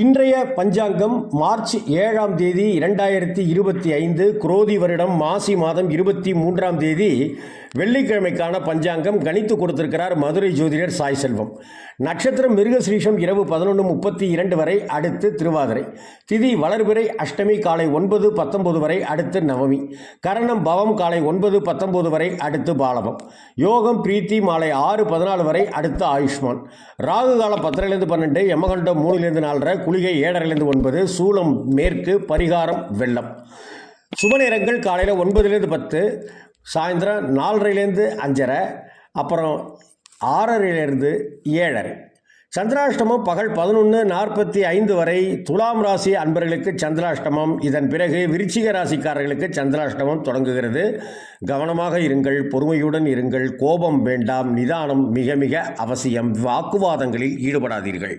இன்றைய பஞ்சாங்கம் மார்ச் 7ஆம் தேதி 2025 குரோதி வருடம் மாசி மாதம் 23ஆம் தேதி வெள்ளிக்கிழமைக்கான பஞ்சாங்கம் கணித்து கொடுத்திருக்கிறார் மதுரை ஜோதிடர் சாய் செல்வம். நட்சத்திரம் மிருகஸ்ரீஷம் இரவு 11:32 வரை, அடுத்து திருவாதிரை. திதி வளர்பிறை அஷ்டமி காலை 9:19 வரை, அடுத்து நவமி. கரணம் பவம் காலை 9:19 வரை, அடுத்து பாலவம். யோகம் பிரீத்தி மாலை 6:14 வரை, அடுத்து ஆயுஷ்மான். ராகு காலம் 10:12, யமகண்டம் 3:4, குளிகை 7:09, சூலம் மேற்கு, பரிகாரம் வெள்ளம். சுப நேரங்கள் காலையில் 9:10, சாயந்தரம் 4:30 5:30, அப்புறம் 6:30 7:30. சந்திராஷ்டமம் பகல் 11:45 வரை. துலாம் ராசி அன்பர்களுக்கு சந்திராஷ்டமம். இதன் பிறகு விருச்சிக ராசிக்காரர்களுக்கு சந்திராஷ்டமம் தொடங்குகிறது. கவனமாக இருங்கள், பொறுமையுடன் இருங்கள், கோபம் வேண்டாம், நிதானம் மிக மிக அவசியம். வாக்குவாதங்களில் ஈடுபடாதீர்கள்.